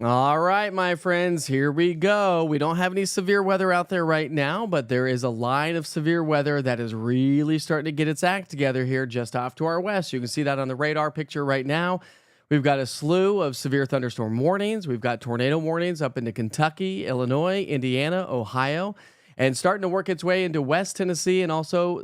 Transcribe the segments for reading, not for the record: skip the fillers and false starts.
All right, my friends, here we go. We don't have any severe weather out there right now, but there is a line of severe weather that is really starting to get its act together here just off to our west. You can see that on the radar picture right now. We've got a slew of severe thunderstorm warnings. We've got tornado warnings up into Kentucky, Illinois, Indiana, Ohio, and starting to work its way into West Tennessee and also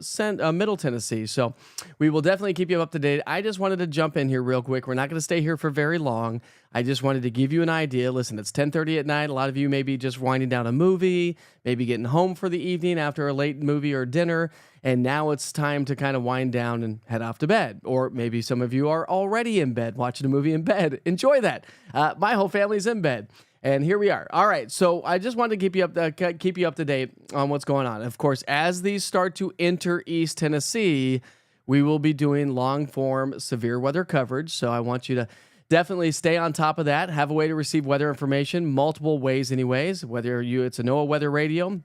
Middle Tennessee. So we will definitely keep you up to date. I just wanted to jump in here real quick. We're not going to stay here for very long. I just wanted to give you an idea. Listen, it's 10:30 at night. A lot of you may be just winding down a movie, maybe getting home for the evening after a late movie or dinner, and now it's time to kind of wind down and head off to bed. Or maybe some of you are already in bed watching a movie in bed. Enjoy that. My whole family's in bed. And here we are. All right, so I just wanted to keep you up to date on what's going on. Of course, as these start to enter East Tennessee, we will be doing long form severe weather coverage. So I want you to definitely stay on top of that. Have a way to receive weather information, multiple ways, anyways. Whether it's a NOAA weather radio,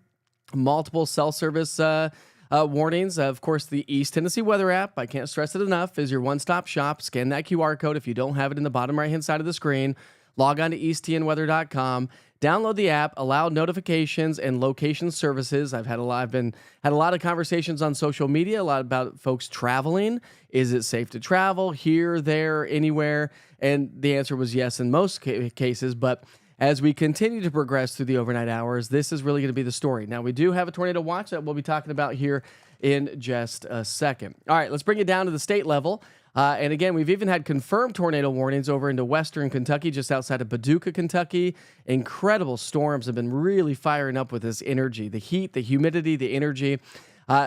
multiple cell service warnings. Of course, the East Tennessee weather app, I can't stress it enough, is your one-stop shop. Scan that QR code if you don't have it in the bottom right-hand side of the screen. Log on to easttnweather.com. Download the app, allow notifications and location services. I've had a lot of conversations on social media, a lot about folks traveling. Is it safe to travel here, there, anywhere? And the answer was yes in most cases. But as we continue to progress through the overnight hours, this is really going to be the story. Now, we do have a tornado watch that we'll be talking about here in just a second. All right, let's bring it down to the state level. And again, we've even had confirmed tornado warnings over into western Kentucky, just outside of Paducah, Kentucky. Incredible storms have been really firing up with this energy, the heat, the humidity, the energy.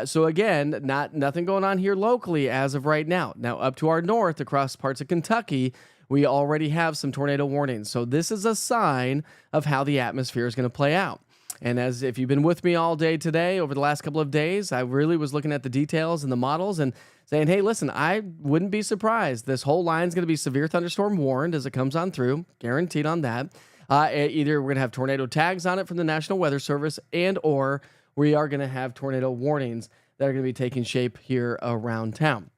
So again, nothing going on here locally as of right now. Now, up to our north, across parts of Kentucky, we already have some tornado warnings. So this is a sign of how the atmosphere is going to play out. And as if you've been with me all day today, over the last couple of days, I really was looking at the details and the models and saying, hey, listen, I wouldn't be surprised. This whole line is going to be severe thunderstorm warned as it comes on through, guaranteed on that. Either we're going to have tornado tags on it from the National Weather Service, and or we are going to have tornado warnings that are going to be taking shape here around town.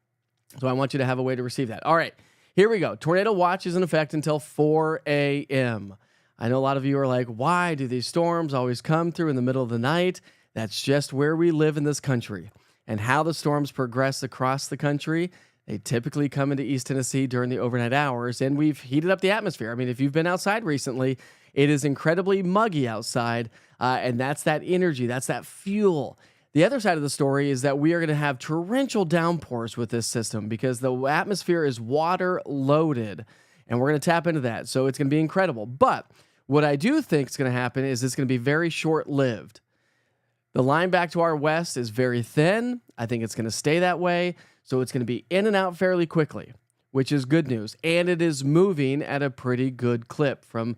So I want you to have a way to receive that. All right, here we go. Tornado watch is in effect until 4 a.m. I know a lot of you are like, why do these storms always come through in the middle of the night? That's just where we live in this country. And how the storms progress across the country, they typically come into East Tennessee during the overnight hours, and we've heated up the atmosphere. I mean, if you've been outside recently, it is incredibly muggy outside, and that's that energy, that's that fuel. The other side of the story is that we are going to have torrential downpours with this system because the atmosphere is water loaded, and we're going to tap into that. So it's going to be incredible. But what I do think is going to happen is it's going to be very short-lived. The line back to our west is very thin. I think it's going to stay that way. So it's going to be in and out fairly quickly, which is good news. And it is moving at a pretty good clip from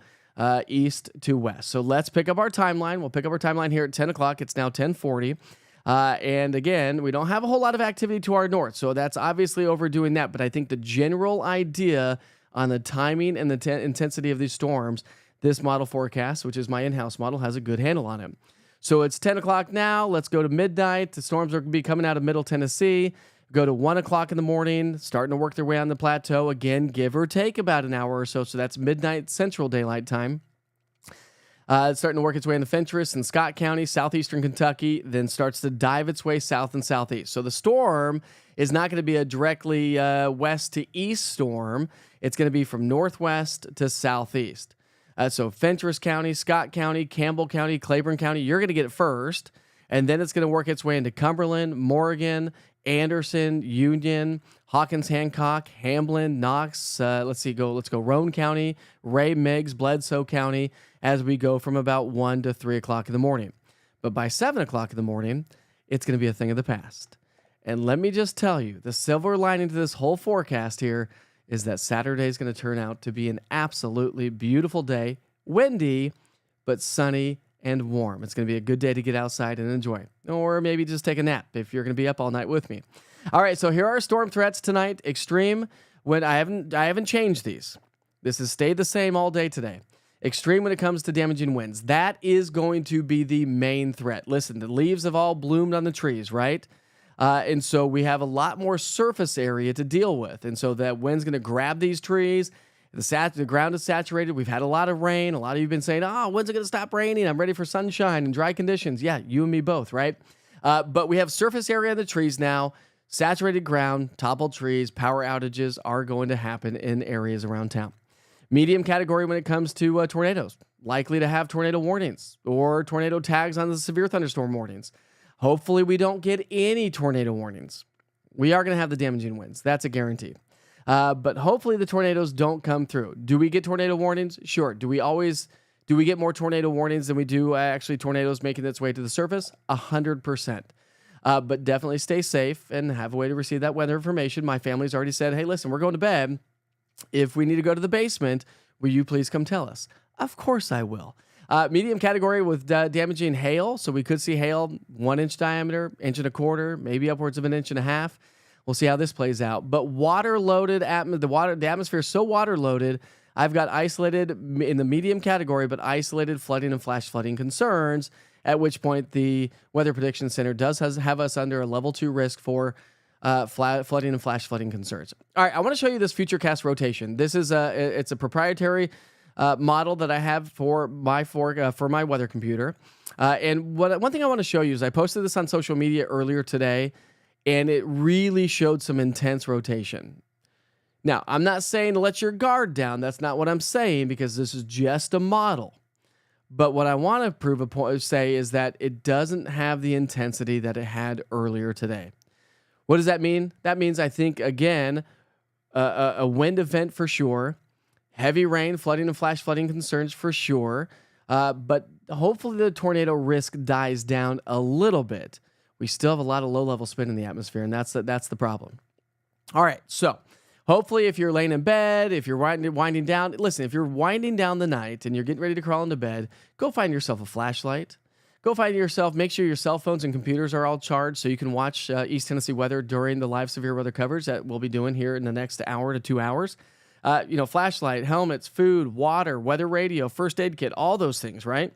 east to west. So let's pick up our timeline. We'll pick up our timeline here at 10 o'clock. It's now 10:40. And again, we don't have a whole lot of activity to our north. So that's obviously overdoing that. But I think the general idea on the timing and the intensity of these storms, this model forecast, which is my in-house model, has a good handle on it. So it's 10 o'clock now. Let's go to midnight. The storms are going to be coming out of Middle Tennessee. Go to 1 o'clock in the morning, starting to work their way on the plateau. Again, give or take about an hour or so. So that's midnight Central Daylight Time. It's starting to work its way into Fentress and Scott County, southeastern Kentucky, then starts to dive its way south and southeast. So the storm is not going to be a directly west to east storm. It's going to be from northwest to southeast. So Fentress County, Scott County, Campbell County, Claiborne County, you're going to get it first. And then it's going to work its way into Cumberland, Morgan, Anderson, Union, Hawkins, Hancock, Hamlin, Knox. Let's go Roane County, Ray, Meigs, Bledsoe County as we go from about 1 to 3 o'clock in the morning. But by 7 o'clock in the morning, it's going to be a thing of the past. And let me just tell you, the silver lining to this whole forecast here is that Saturday is going to turn out to be an absolutely beautiful day, windy, but sunny and warm. It's going to be a good day to get outside and enjoy, or maybe just take a nap if you're going to be up all night with me. All right, so here are storm threats tonight. Extreme, when I haven't changed these. This has stayed the same all day today. Extreme when it comes to damaging winds. That is going to be the main threat. Listen, the leaves have all bloomed on the trees, right? And so we have a lot more surface area to deal with. And so that wind's going to grab these trees. The ground is saturated. We've had a lot of rain. A lot of you have been saying, oh, when's it going to stop raining? I'm ready for sunshine and dry conditions. Yeah, you and me both, right? But we have surface area in the trees now, saturated ground, toppled trees, power outages are going to happen in areas around town. Medium category when it comes to tornadoes. Likely to have tornado warnings or tornado tags on the severe thunderstorm warnings. Hopefully we don't get any tornado warnings. We are going to have the damaging winds. That's a guarantee. But hopefully the tornadoes don't come through. Do we get tornado warnings? Sure. Do we get more tornado warnings than we do actually tornadoes making its way to the surface? 100%. But definitely stay safe and have a way to receive that weather information. My family's already said, hey, listen, we're going to bed. If we need to go to the basement, will you please come tell us? Of course I will. Medium category with damaging hail. So we could see hail 1 inch diameter, 1.25 inches, maybe upwards of 1.5 inches. We'll see how this plays out. But water-loaded, the atmosphere is so water-loaded, I've got isolated in the medium category, but isolated flooding and flash flooding concerns, at which point the Weather Prediction Center does have us under a level 2 risk for flooding and flash flooding concerns. All right, I want to show you this Futurecast rotation. This is it's a proprietary model that I have for my weather computer. And one thing I want to show you is I posted this on social media earlier today, and it really showed some intense rotation. Now, I'm not saying to let your guard down. That's not what I'm saying, because this is just a model. But what I want to say is that it doesn't have the intensity that it had earlier today. What does that mean? That means, I think, again, a wind event for sure, heavy rain, flooding and flash flooding concerns for sure, but hopefully the tornado risk dies down a little bit. We still have a lot of low-level spin in the atmosphere, and that's the problem. All right, so hopefully if you're laying in bed, if you're winding down, listen, if you're winding down the night and you're getting ready to crawl into bed, go find yourself a flashlight. Go make sure your cell phones and computers are all charged so you can watch East Tennessee weather during the live severe weather coverage that we'll be doing here in the next hour to 2 hours. Flashlight, helmets, food, water, weather radio, first aid kit, all those things, right?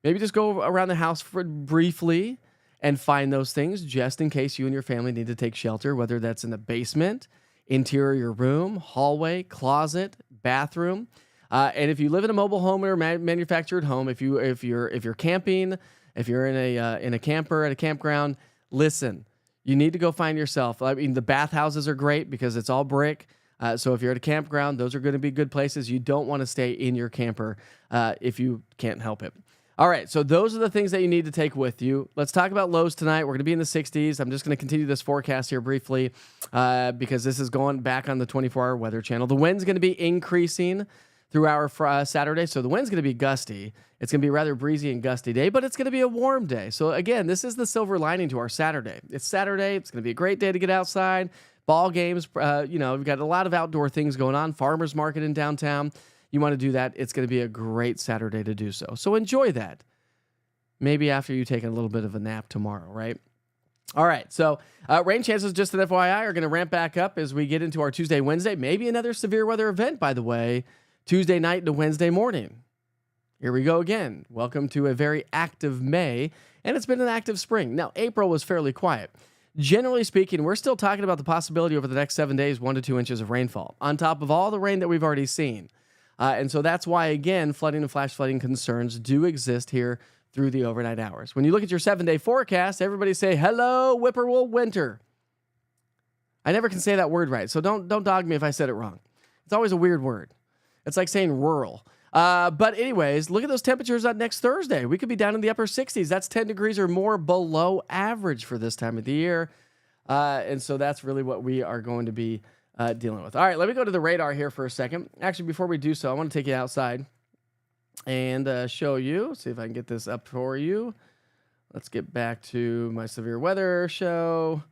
Maybe just go around the house briefly and find those things just in case you and your family need to take shelter, whether that's in the basement, interior room, hallway, closet, bathroom. And if you live in a mobile home or manufactured home, if you're camping, if you're in a camper at a campground, listen, you need to go find yourself. I mean, the bathhouses are great because it's all brick. So if you're at a campground, those are going to be good places. You don't want to stay in your camper if you can't help it. All right, so those are the things that you need to take with you. Let's talk about lows tonight. We're going to be in the 60s. I'm just going to continue this forecast here briefly because this is going back on the 24-hour weather channel. The wind's going to be increasing through our Saturday, so the wind's going to be gusty. It's going to be a rather breezy and gusty day, but it's going to be a warm day. So again, this is the silver lining to our Saturday. It's Saturday. It's going to be a great day to get outside. Ball games, we've got a lot of outdoor things going on. Farmers market in downtown. You want to do that, it's going to be a great Saturday to do so. So enjoy that. Maybe after you take a little bit of a nap tomorrow, right? All right, so rain chances, just an FYI, are going to ramp back up as we get into our Tuesday, Wednesday. Maybe another severe weather event, by the way, Tuesday night to Wednesday morning. Here we go again. Welcome to a very active May, and it's been an active spring. Now, April was fairly quiet. Generally speaking, we're still talking about the possibility over the next 7 days, 1 to 2 inches of rainfall, on top of all the rain that we've already seen. And so that's why, again, flooding and flash flooding concerns do exist here through the overnight hours. When you look at your 7-day forecast, everybody say, hello, whippoorwill winter. I never can say that word right, so don't dog me if I said it wrong. It's always a weird word. It's like saying rural. But anyways, look at those temperatures on next Thursday. We could be down in the upper 60s. That's 10 degrees or more below average for this time of the year. And so that's really what we are going to be dealing with. All right, let me go to the radar here for a second. Actually, before we do so, I want to take you outside and show you. See if I can get this up for you. Let's get back to my severe weather show.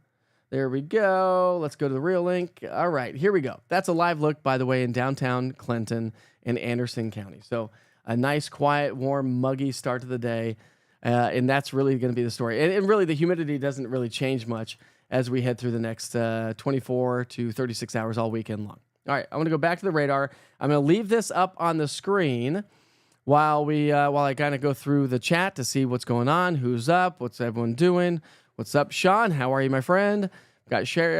There we go. Let's go to the real link. All right, here we go. That's a live look, by the way, in downtown Clinton and Anderson County. So a nice, quiet, warm, muggy start to the day. And that's really going to be the story. And really, the humidity doesn't really change much as we head through the next 24 to 36 hours all weekend long. All right, I'm going to go back to the radar. I'm going to leave this up on the screen while I kind of go through the chat to see what's going on, who's up, what's everyone doing. What's up, Sean? How are you, my friend? Got Cherie,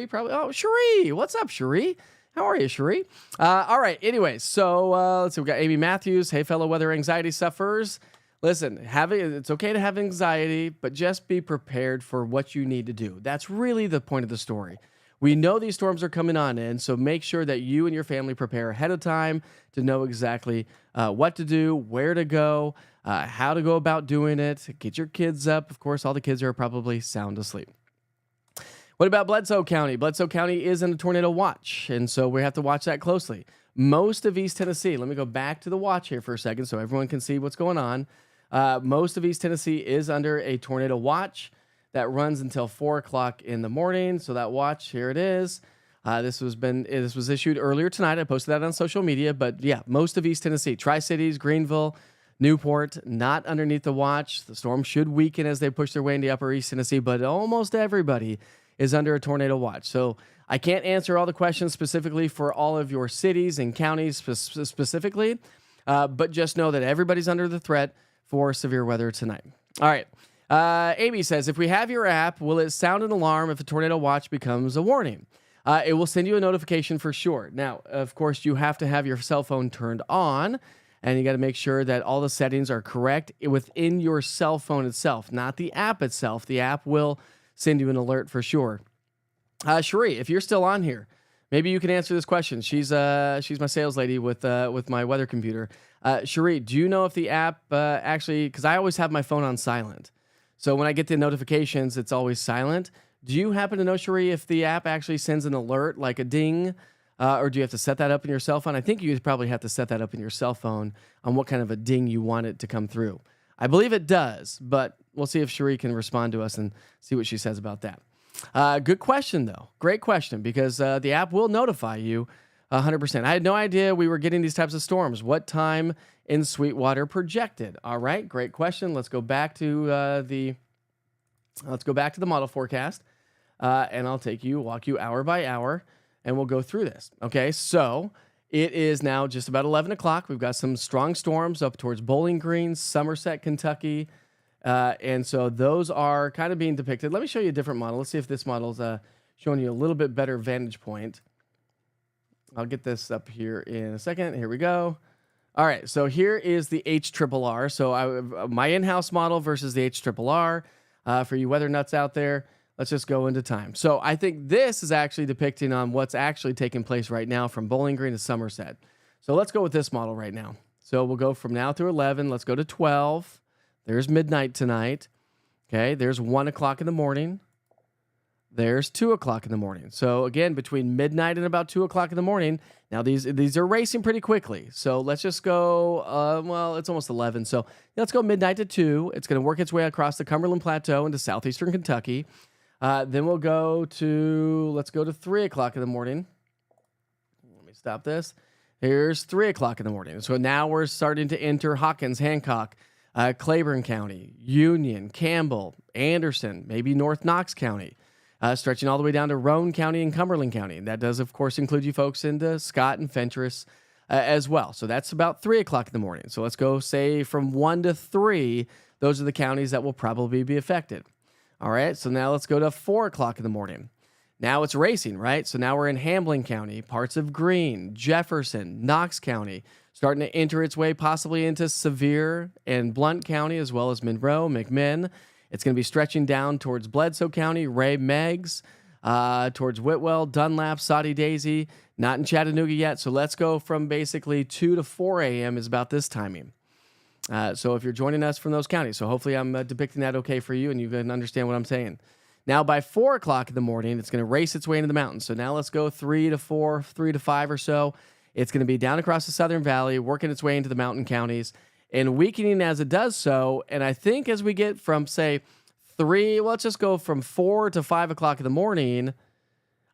probably. Oh, Cherie, what's up, Cherie? How are you, Cherie? All right. Anyway, so let's see. We got Amy Matthews. Hey, fellow weather anxiety sufferers. Listen, it's okay to have anxiety, but just be prepared for what you need to do. That's really the point of the story. We know these storms are coming on in, so make sure that you and your family prepare ahead of time to know exactly what to do, where to go, how to go about doing it. Get your kids up. Of course, all the kids are probably sound asleep. What about Bledsoe County? Bledsoe County is in a tornado watch, and so we have to watch that closely. Most of East Tennessee, let me go back to the watch here for a second so everyone can see what's going on. Most of East Tennessee is under a tornado watch that runs until 4 o'clock in the morning. So that watch, here it is. This was issued earlier tonight. I posted that on social media. But yeah, most of East Tennessee, Tri-Cities, Greenville, Newport, not underneath the watch. The storm should weaken as they push their way into upper East Tennessee, but almost everybody is under a tornado watch. So I can't answer all the questions specifically for all of your cities and counties specifically, but just know that everybody's under the threat for severe weather tonight. All right. Amy says, if we have your app, will it sound an alarm if a tornado watch becomes a warning? It will send you a notification for sure. Now, of course, you have to have your cell phone turned on, and you got to make sure that all the settings are correct within your cell phone itself, not the app itself. The app will send you an alert for sure. Cherie, if you're still on here, maybe you can answer this question. She's my sales lady with my weather computer. Cherie, do you know if the app actually, because I always have my phone on silent, so when I get the notifications, it's always silent. Do you happen to know, Cherie, if the app actually sends an alert, like a ding, or do you have to set that up in your cell phone? I think you probably have to set that up in your cell phone on what kind of a ding you want it to come through. I believe it does, but we'll see if Cherie can respond to us and see what she says about that. Good question, though. Great question, because the app will notify you 100%. I had no idea we were getting these types of storms. What time in Sweetwater projected? All right, great question. Let's go back to the model forecast, and I'll walk you hour by hour, and we'll go through this. Okay, so it is now just about 11 o'clock. We've got some strong storms up towards Bowling Green, Somerset, Kentucky. And so those are kind of being depicted. Let me show you a different model. Let's see if this model's showing you a little bit better vantage point. I'll get this up here in a second. Here we go. All right, so here is the HRRR. So my in-house model versus the HRRR. For you weather nuts out there, let's just go into time. So I think this is actually depicting on what's actually taking place right now from Bowling Green to Somerset. So let's go with this model right now. So we'll go from now through 11. Let's go to 12. There's midnight tonight. Okay, there's 1 o'clock in the morning. There's 2 o'clock in the morning. So again, between midnight and about 2 o'clock in the morning. Now these are racing pretty quickly. So let's just go. Well, it's almost 11. So let's go midnight to 2. It's going to work its way across the Cumberland Plateau into southeastern Kentucky. Then let's go to 3 o'clock in the morning. Let me stop this. Here's 3 o'clock in the morning. So now we're starting to enter Hawkins, Hancock, Claiborne County, Union, Campbell, Anderson, maybe North Knox County, stretching all the way down to Roane County and Cumberland County. And that does, of course, include you folks into Scott and Fentress as well. So that's about 3 o'clock in the morning. So let's go say from 1 to 3, those are the counties that will probably be affected. All right, so now let's go to 4 o'clock in the morning. Now it's racing, right? So now we're in Hamblen County, parts of Greene, Jefferson, Knox County, starting to enter its way possibly into Sevier and Blount County, as well as Monroe, McMinn. It's going to be stretching down towards Bledsoe County, Ray, Meigs, towards Whitwell, Dunlap, Soddy Daisy, not in Chattanooga yet. So let's go from basically 2 to 4 a.m. is about this timing. So if you're joining us from those counties, so hopefully I'm depicting that okay for you and you can understand what I'm saying. Now by 4 o'clock in the morning, it's going to race its way into the mountains. So now let's go 3 to 4, 3 to 5 or so. It's going to be down across the Southern Valley, working its way into the mountain counties and weakening as it does so. And I think as we get from, say, 3, let's just go from 4 to 5 o'clock in the morning,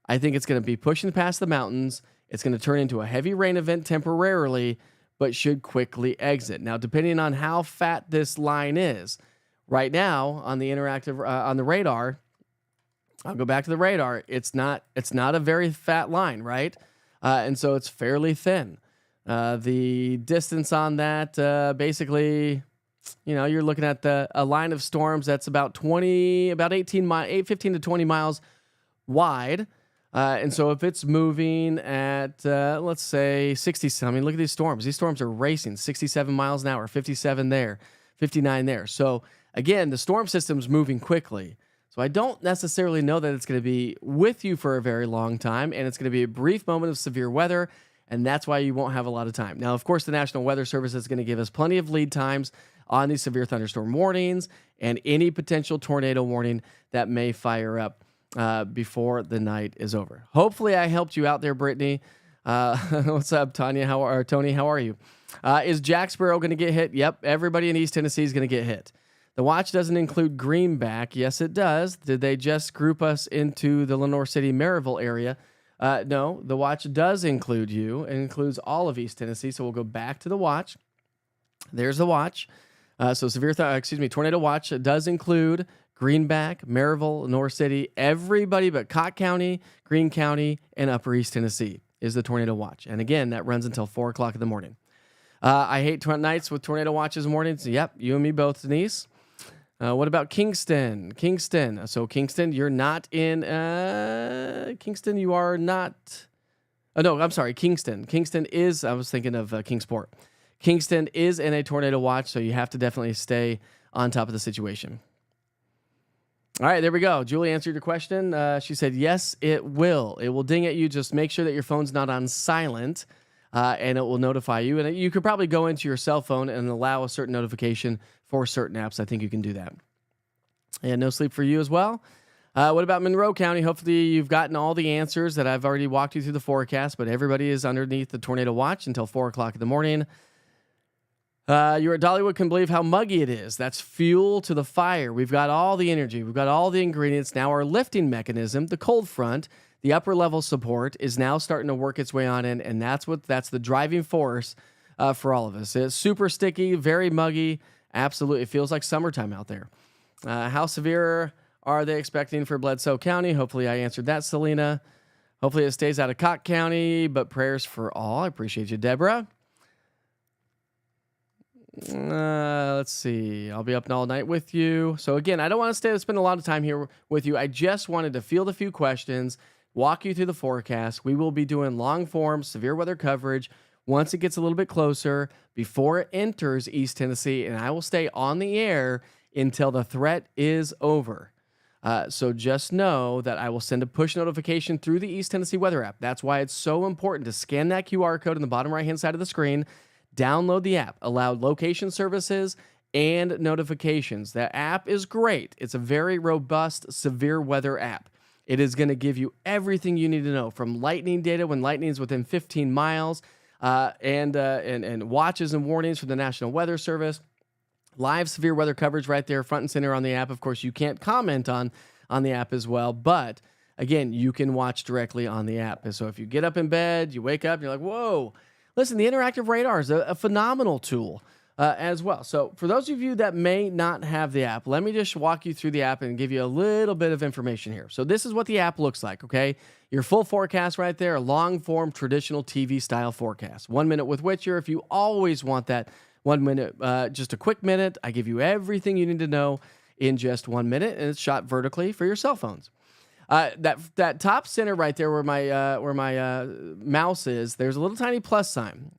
I think it's going to be pushing past the mountains. It's going to turn into a heavy rain event temporarily, but should quickly exit. Now, depending on how fat this line is, right now on the on the radar, I'll go back to the radar. It's not a very fat line, right? And so it's fairly thin. The distance on that, basically, you're looking at a line of storms that's about 15 to 20 miles wide. And so if it's moving at, let's say 60, I mean, look at these storms. These storms are racing 67 miles an hour, 57 there, 59 there. So again, the storm system's moving quickly. So I don't necessarily know that it's going to be with you for a very long time, and it's going to be a brief moment of severe weather, and that's why you won't have a lot of time. Now, of course, the National Weather Service is going to give us plenty of lead times on these severe thunderstorm warnings and any potential tornado warning that may fire up before the night is over. Hopefully, I helped you out there, Brittany. What's up, Tony? How are you? Is Jack Sparrow going to get hit? Yep, everybody in East Tennessee is going to get hit. The watch doesn't include Greenback. Yes, it does. Did they just group us into the Lenore City, Maryville area? No, the watch does include you. It includes all of East Tennessee. So we'll go back to the watch. There's the watch. So tornado watch does include Greenback, Maryville, Lenore City, everybody but Cott County, Greene County, and Upper East Tennessee is the tornado watch. And again, that runs until 4 o'clock in the morning. I hate nights with tornado watches mornings. Yep, you and me both, Denise. What about Kingston? So Kingston, you're not in. Kingston, you are not. Oh no, I'm sorry. Kingston is. I was thinking of Kingsport. Kingston is in a tornado watch, so you have to definitely stay on top of the situation. All right, there we go. Julie answered your question. She said yes, it will. It will ding at you. Just make sure that your phone's not on silent. And it will notify you. And you could probably go into your cell phone and allow a certain notification for certain apps. I think you can do that. And no sleep for you as well. What about Monroe County? Hopefully you've gotten all the answers that I've already walked you through the forecast, but everybody is underneath the tornado watch until 4 o'clock in the morning. You at Dollywood can believe how muggy it is. That's fuel to the fire. We've got all the energy. We've got all the ingredients. Now our lifting mechanism, the cold front, the upper level support is now starting to work its way on in, and that's the driving force for all of us. It's super sticky, very muggy. Absolutely. It feels like summertime out there. How severe are they expecting for Bledsoe County? Hopefully I answered that, Selena. Hopefully it stays out of Cott County, but prayers for all. I appreciate you, Deborah. Let's see. I'll be up all night with you. So again, I don't want to spend a lot of time here with you. I just wanted to field a few questions, walk you through the forecast. We will be doing long form severe weather coverage once it gets a little bit closer before it enters East Tennessee, and I will stay on the air until the threat is over. So just know that I will send a push notification through the East Tennessee weather app. That's why it's so important to scan that QR code on the bottom right-hand side of the screen, download the app, allow location services and notifications. That app is great. It's a very robust severe weather app. It is going to give you everything you need to know, from lightning data when lightning is within 15 miles, and watches and warnings from the National Weather Service. Live severe weather coverage right there, front and center on the app. Of course, you can't comment on the app as well, but again, you can watch directly on the app. And so if you get up in bed, you wake up, and you're like, whoa. Listen, the interactive radar is a phenomenal tool as well. So for those of you that may not have the app, let me just walk you through the app and give you a little bit of information here. So this is what the app looks like, okay? Your full forecast right there, a long-form traditional TV-style forecast. 1 minute with Witcher. If you always want that 1 minute, just a quick minute, I give you everything you need to know in just 1 minute, and it's shot vertically for your cell phones. That top center right there where my mouse is, there's a little tiny plus sign.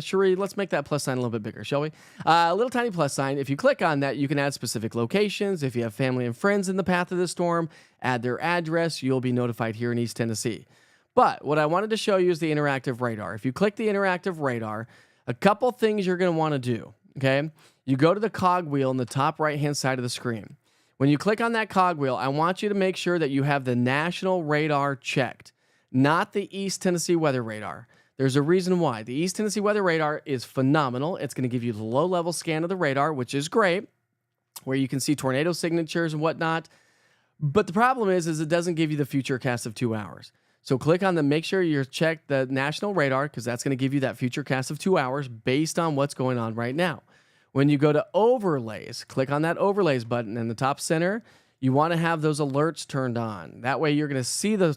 Cherie, let's make that plus sign a little bit bigger, shall we? A little tiny plus sign. If you click on that, you can add specific locations. If you have family and friends in the path of the storm, add their address. You'll be notified here in East Tennessee. But what I wanted to show you is the interactive radar. If you click the interactive radar, a couple things you're going to want to do, okay? You go to the cog wheel in the top right-hand side of the screen. When you click on that cogwheel, I want you to make sure that you have the national radar checked, not the East Tennessee weather radar. There's a reason why. The East Tennessee weather radar is phenomenal. It's going to give you the low-level scan of the radar, which is great, where you can see tornado signatures and whatnot. But the problem is it doesn't give you the future cast of 2 hours. So click on make sure you're checked the national radar, because that's going to give you that future cast of 2 hours based on what's going on right now. When you go to overlays, click on that overlays button in the top center. You want to have those alerts turned on. That way, you're going to see the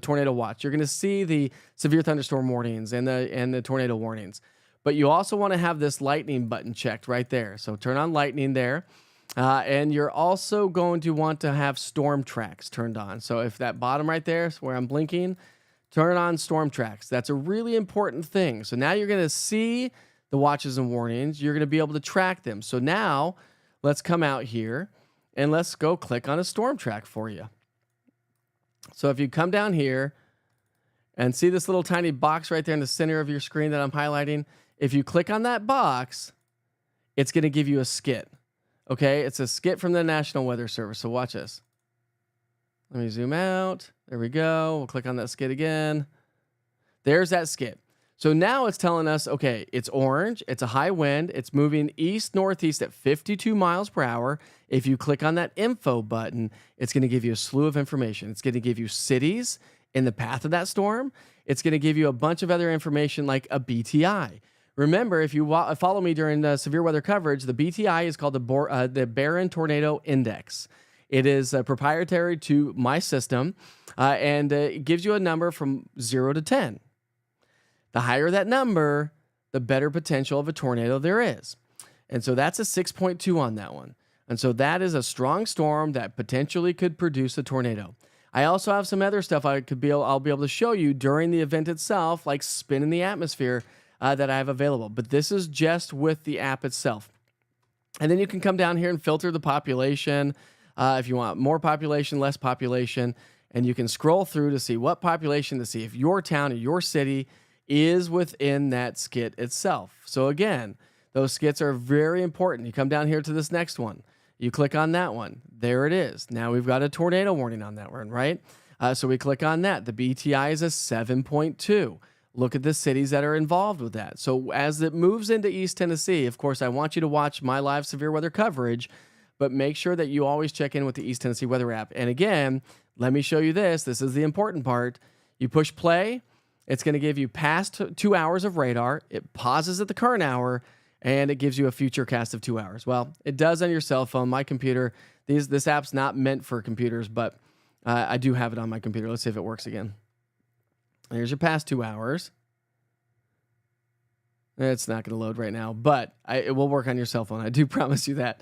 tornado watch. You're going to see the severe thunderstorm warnings and the tornado warnings. But you also want to have this lightning button checked right there. So turn on lightning there. And you're also going to want to have storm tracks turned on. So if that bottom right there is where I'm blinking, turn on storm tracks. That's a really important thing. So now you're going to see the watches and warnings. You're going to be able to track them. So now let's come out here and let's go click on a storm track for you. So if you come down here and see this little tiny box right there in the center of your screen that I'm highlighting, if you click on that box, it's going to give you a skit. Okay, it's a skit from the National Weather Service. So watch this. Let me zoom out. There we go. We'll click on that skit again. There's that skit. So now it's telling us, okay, it's orange. It's a high wind. It's moving east-northeast at 52 miles per hour. If you click on that info button, it's going to give you a slew of information. It's going to give you cities in the path of that storm. It's going to give you a bunch of other information like a BTI. Remember, if you follow me during the severe weather coverage, the BTI is called the Barron Tornado Index. It is proprietary to my system, and it gives you a number from 0 to 10. The higher that number, the better potential of a tornado there is. And so that's a 6.2 on that one. And so that is a strong storm that potentially could produce a tornado. I also have some other stuff I'll be able to show you during the event itself, like spin in the atmosphere, that I have available. But this is just with the app itself. And then you can come down here and filter the population if you want more population, less population. And you can scroll through to see what population, to see if your town or your city is within that skit itself. So again, those skits are very important. You come down here to this next one. You click on that one. There it is. Now we've got a tornado warning on that one, right? So we click on that. The BTI is a 7.2. Look at the cities that are involved with that. So as it moves into East Tennessee, of course, I want you to watch my live severe weather coverage, but make sure that you always check in with the East Tennessee weather app. And again, let me show you this. This is the important part. You push play. It's going to give you past 2 hours of radar. It pauses at the current hour, and it gives you a future cast of 2 hours. Well, it does on your cell phone. My computer, this app's not meant for computers, but I do have it on my computer. Let's see if it works again. Here's your past 2 hours. It's not going to load right now, but it will work on your cell phone. I do promise you that.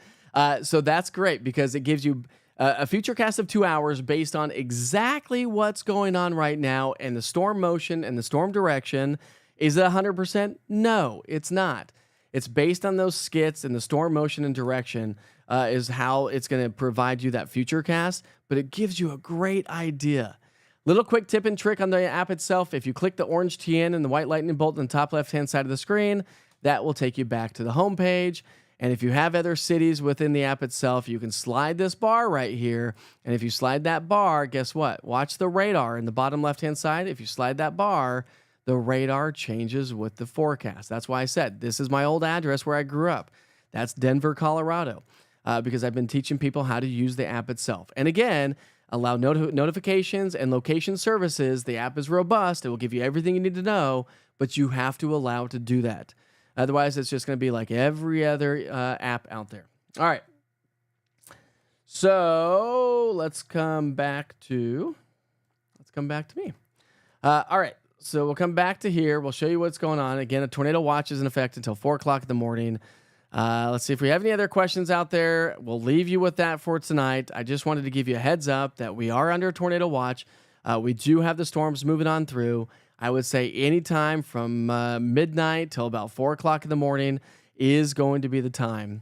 So that's great because it gives you a future cast of 2 hours based on exactly what's going on right now and the storm motion and the storm direction. Is it 100%? No, it's not. It's based on those skits and the storm motion and direction is how it's going to provide you that future cast, but it gives you a great idea. Little quick tip and trick on the app itself. If you click the orange TN and the white lightning bolt on the top left-hand side of the screen, that will take you back to the home page. And if you have other cities within the app itself, you can slide this bar right here. And if you slide that bar, guess what? Watch the radar in the bottom left-hand side. If you slide that bar, the radar changes with the forecast. That's why I said this is my old address where I grew up. That's Denver, Colorado, because I've been teaching people how to use the app itself. And again, allow notifications and location services. The app is robust. It will give you everything you need to know, but you have to allow it to do that. Otherwise, it's just going to be like every other app out there. All right. So let's come back to me. All right. So we'll come back to here. We'll show you what's going on. Again, a tornado watch is in effect until 4 o'clock in the morning. Let's see if we have any other questions out there. We'll leave you with that for tonight. I just wanted to give you a heads up that we are under a tornado watch. We do have the storms moving on through. I would say anytime from midnight till about 4 o'clock in the morning is going to be the time.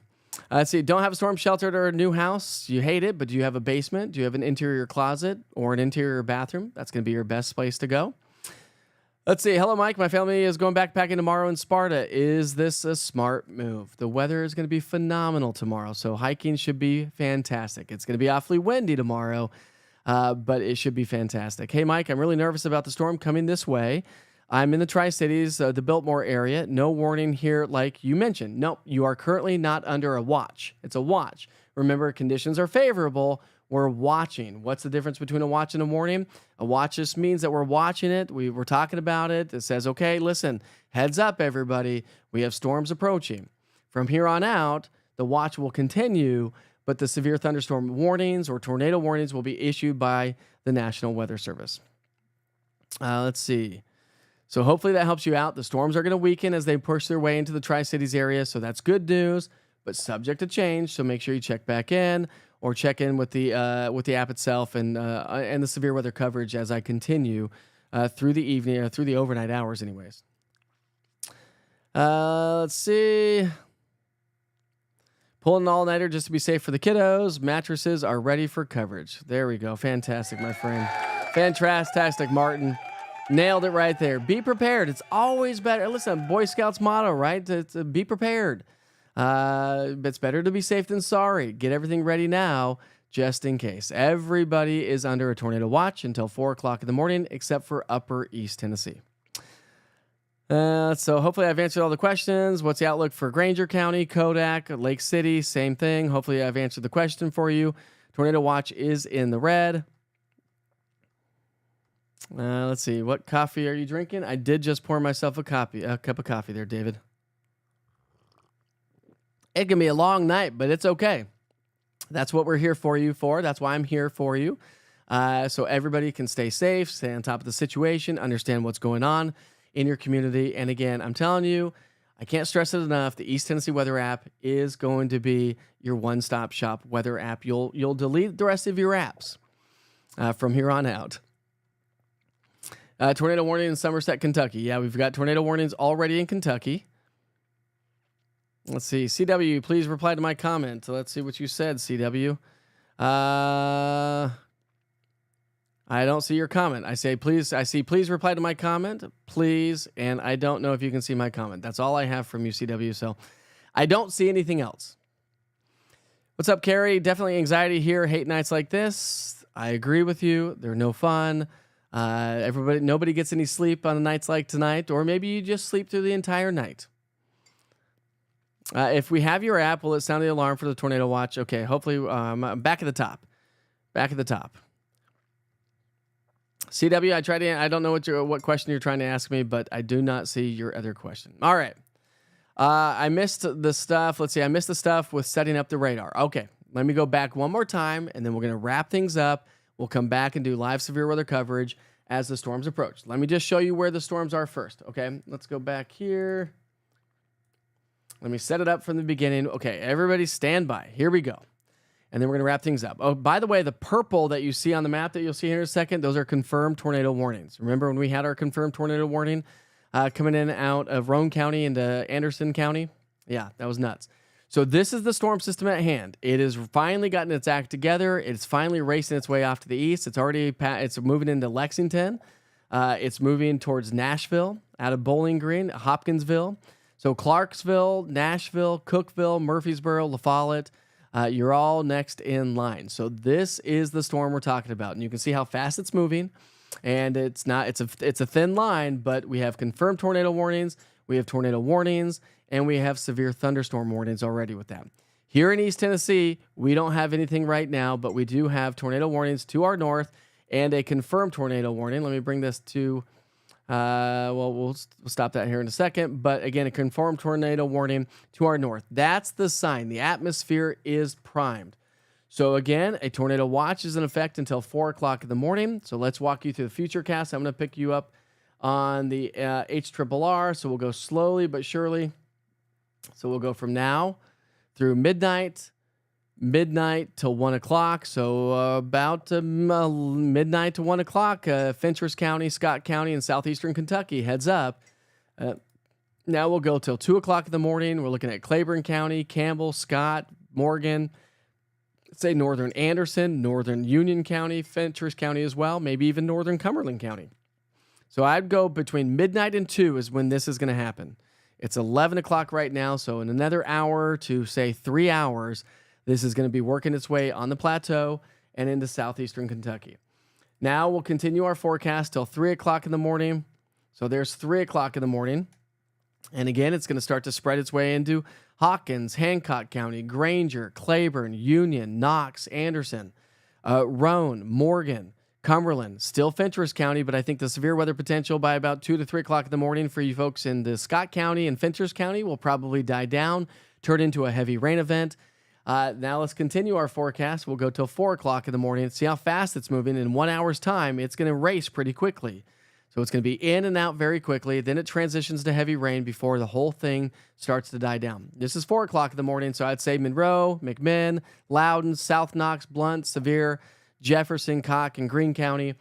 Let's see. Don't have a storm shelter or a new house. You hate it, but do you have a basement? Do you have an interior closet or an interior bathroom? That's going to be your best place to go. Let's see. Hello, Mike. My family is going backpacking tomorrow in Sparta. Is this a smart move? The weather is going to be phenomenal tomorrow, so hiking should be fantastic. It's going to be awfully windy tomorrow, but it should be fantastic. Hey, Mike, I'm really nervous about the storm coming this way. I'm in the Tri-Cities, the Biltmore area. No warning here like you mentioned. No, you are currently not under a watch. It's a watch. Remember, conditions are favorable. We're watching. What's the difference between a watch and a warning? A watch just means that we're watching it. We're talking about it. It says, okay, listen, heads up, everybody. We have storms approaching. From here on out, the watch will continue, but the severe thunderstorm warnings or tornado warnings will be issued by the National Weather Service. Let's see. So hopefully that helps you out. The storms are going to weaken as they push their way into the Tri-Cities area, so that's good news. but subject to change. So make sure you check back in or check in with the app itself and the severe weather coverage as I continue through the evening or through the overnight hours, anyways. Let's see. Pulling an all-nighter just to be safe for the kiddos. Mattresses are ready for coverage. There we go. Fantastic, my friend. Fantastic, Martin. Nailed it right there. Be prepared. It's always better. Listen, Boy Scouts motto, right? To be prepared. It's better to be safe than sorry. Get everything ready now, just in case. Everybody is under a tornado watch until 4 o'clock in the morning, except for Upper East Tennessee. So hopefully I've answered all the questions. What's the outlook for Granger County, Kodak, Lake City? Same thing. Hopefully I've answered the question for you. Tornado watch is in the red. Let's see. What coffee are you drinking? I did just pour myself a cup of coffee there, David. It can be a long night, but it's okay. That's what we're here for you for. That's why I'm here for you. So everybody can stay safe, stay on top of the situation, understand what's going on in your community. And again, I'm telling you, I can't stress it enough. The East Tennessee Weather app is going to be your one-stop shop weather app. You'll delete the rest of your apps from here on out. Tornado warning in Somerset, Kentucky. Yeah, we've got tornado warnings already in Kentucky. Let's see. CW, please reply to my comment. Let's see what you said, CW. I don't see your comment. I see please reply to my comment, please, and I don't know if you can see my comment. That's all I have from you, CW, so I don't see anything else. What's up, Carrie? Definitely anxiety here. Hate nights like this. I agree with you. They're no fun. Nobody gets any sleep on nights like tonight, or maybe you just sleep through the entire night. If we have your app, will it sound the alarm for the tornado watch? Okay, hopefully, back at the top. Back at the top. CW, I don't know what question you're trying to ask me, but I do not see your other question. All right. I missed the stuff. Let's see. I missed the stuff with setting up the radar. Okay. Let me go back one more time, and then we're going to wrap things up. We'll come back and do live severe weather coverage as the storms approach. Let me just show you where the storms are first. Okay. Let's go back here. Let me set it up from the beginning. Okay. Everybody stand by. Here we go. And then we're going to wrap things up. Oh, by the way, the purple that you see on the map that you'll see here in a second, those are confirmed tornado warnings. Remember when we had our confirmed tornado warning coming in out of Roane County into Anderson County? Yeah, that was nuts. So this is the storm system at hand. It has finally gotten its act together. It's finally racing its way off to the east. It's moving into Lexington. It's moving towards Nashville, out of Bowling Green, Hopkinsville. So Clarksville, Nashville, Cookeville, Murfreesboro, La Follette. You're all next in line. So this is the storm we're talking about. And you can see how fast it's moving. And it's a thin line, but we have confirmed tornado warnings. We have tornado warnings, and we have severe thunderstorm warnings already with that. Here in East Tennessee, we don't have anything right now, but we do have tornado warnings to our north and a confirmed tornado warning. Let me bring this to, we'll stop that here in a second. But again, a confirmed tornado warning to our north. That's the sign. The atmosphere is primed. So again, a tornado watch is in effect until 4 o'clock in the morning. So let's walk you through the future cast. I'm going to pick you up on the HRRR. So we'll go slowly but surely. So we'll go from now through midnight till 1 o'clock. So about midnight to 1 o'clock, Fentress County, Scott County, and southeastern Kentucky. Heads up. Now we'll go till 2 o'clock in the morning. We're looking at Claiborne County, Campbell, Scott, Morgan, say northern Anderson, northern Union County, Fentress County as well, maybe even northern Cumberland County. So I'd go between midnight and 2 is when this is going to happen. It's 11 o'clock right now, so in another hour to, say, 3 hours, this is going to be working its way on the plateau and into southeastern Kentucky. Now we'll continue our forecast till 3 o'clock in the morning. So there's 3 o'clock in the morning. And again, it's going to start to spread its way into Hawkins, Hancock County, Granger, Claiborne, Union, Knox, Anderson, Roane, Morgan, Cumberland, still Fentress County, but I think the severe weather potential by about 2 to 3 o'clock in the morning for you folks in the Scott County and Fentress County will probably die down, turn into a heavy rain event. Now let's continue our forecast. We'll go till 4 o'clock in the morning and see how fast it's moving. In 1 hour's time, it's going to race pretty quickly. So it's going to be in and out very quickly. Then it transitions to heavy rain before the whole thing starts to die down. This is 4 o'clock in the morning, so I'd say Monroe, McMinn, Loudoun, South Knox, Blount, Sevier, Jefferson, Cocke, and Greene County.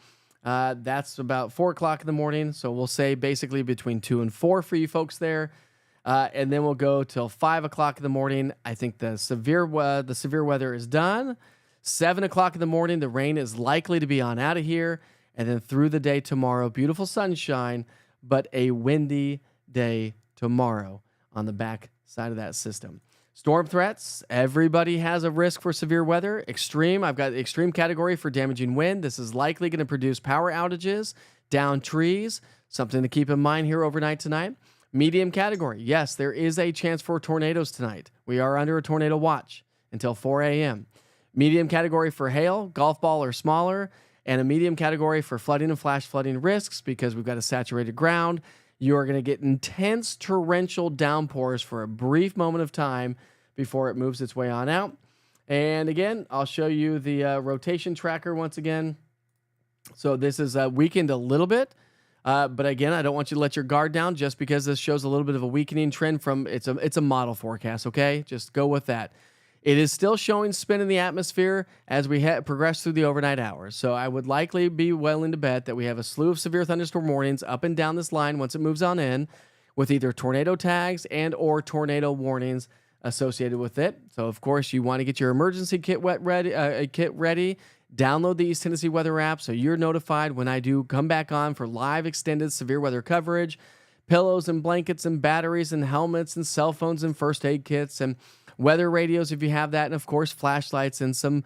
That's about 4 o'clock in the morning, so we'll say basically between 2 and 4 for you folks there. And then we'll go till 5 o'clock in the morning. I think the severe weather is done. 7 o'clock in the morning, the rain is likely to be on out of here. And then through the day tomorrow, beautiful sunshine, but a windy day tomorrow on the back side of that system. Storm threats. Everybody has a risk for severe weather. Extreme. I've got extreme category for damaging wind. This is likely going to produce power outages, down trees. Something to keep in mind here overnight tonight. Medium category. Yes, there is a chance for tornadoes tonight. We are under a tornado watch until 4 a.m. Medium category for hail, golf ball or smaller. And a medium category for flooding and flash flooding risks because we've got a saturated ground. You are going to get intense torrential downpours for a brief moment of time before it moves its way on out. And again, I'll show you the rotation tracker once again. So this is weakened a little bit. But again, I don't want you to let your guard down just because this shows a little bit of a weakening trend from it's a model forecast, okay? Just go with that. It is still showing spin in the atmosphere as we progress through the overnight hours. So I would likely be willing to bet that we have a slew of severe thunderstorm warnings up and down this line once it moves on in with either tornado tags and or tornado warnings associated with it. So, of course, you want to get your emergency kit ready. Download the East Tennessee Weather app so you're notified when I do come back on for live extended severe weather coverage. Pillows and blankets and batteries and helmets and cell phones and first aid kits and weather radios if you have that, and of course flashlights and some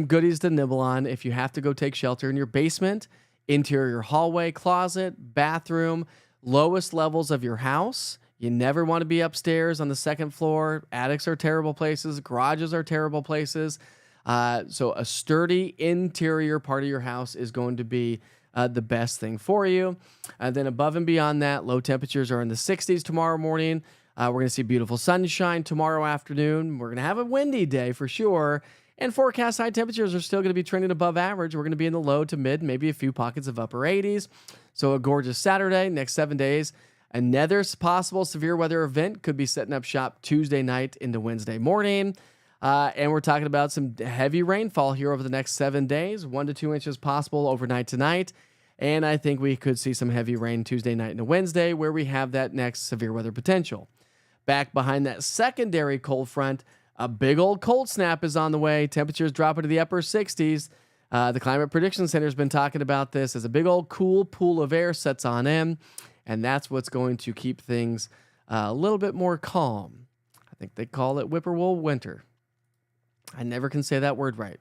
goodies to nibble on if you have to go take shelter in your basement, interior hallway, closet, bathroom, lowest levels of your house. You never want to be upstairs on the second floor. Attics are terrible places. Garages are terrible places. So a sturdy interior part of your house is going to be the best thing for you. And then above and beyond that, low temperatures are in the 60s tomorrow morning. We're going to see beautiful sunshine tomorrow afternoon. We're going to have a windy day for sure. And forecast high temperatures are still going to be trending above average. We're going to be in the low to mid, maybe a few pockets of upper 80s. So a gorgeous Saturday, next 7 days. Another possible severe weather event could be setting up shop Tuesday night into Wednesday morning. And we're talking about some heavy rainfall here over the next 7 days, 1 to 2 inches possible overnight tonight. And I think we could see some heavy rain Tuesday night into Wednesday where we have that next severe weather potential. Back behind that secondary cold front, a big old cold snap is on the way. Temperatures drop into the upper 60s. The Climate Prediction Center has been talking about this as a big old cool pool of air sets on in, and that's what's going to keep things a little bit more calm. I think they call it whippoorwill winter. I never can say that word right,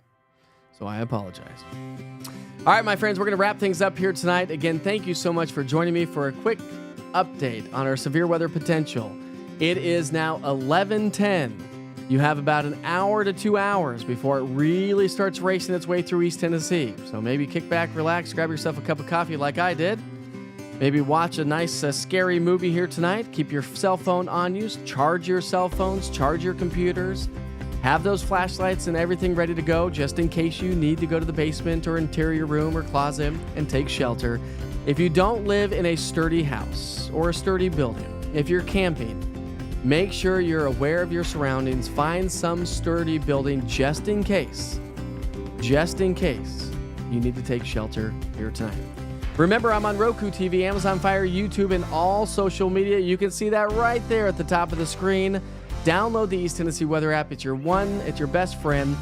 so I apologize. All right, my friends, we're going to wrap things up here tonight. Again, thank you so much for joining me for a quick update on our severe weather potential. It is now 11:10. You have about an hour to 2 hours before it really starts racing its way through East Tennessee. So maybe kick back, relax, grab yourself a cup of coffee like I did. Maybe watch a nice, scary movie here tonight. Keep your cell phone on you. Charge your cell phones. Charge your computers. Have those flashlights and everything ready to go just in case you need to go to the basement or interior room or closet and take shelter. If you don't live in a sturdy house or a sturdy building, if you're camping, make sure you're aware of your surroundings. Find some sturdy building just in case you need to take shelter here tonight. Remember, I'm on Roku TV, Amazon Fire, YouTube, and all social media. You can see that right there at the top of the screen. Download the East Tennessee Weather app. It's your best friend.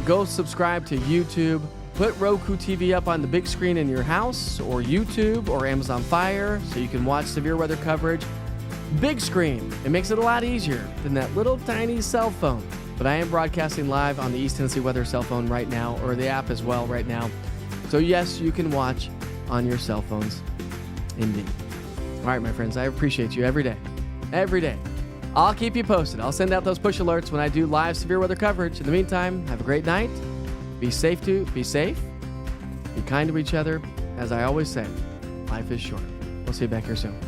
Go subscribe to YouTube. Put Roku TV up on the big screen in your house or YouTube or Amazon Fire so you can watch severe weather coverage. Big screen. It makes it a lot easier than that little tiny cell phone. But I am broadcasting live on the East Tennessee Weather cell phone right now, or the app as well right now. So yes, you can watch on your cell phones. Indeed. All right, my friends, I appreciate you every day. Every day. I'll keep you posted. I'll send out those push alerts when I do live severe weather coverage. In the meantime, have a great night. Be safe. Be kind to each other. As I always say, life is short. We'll see you back here soon.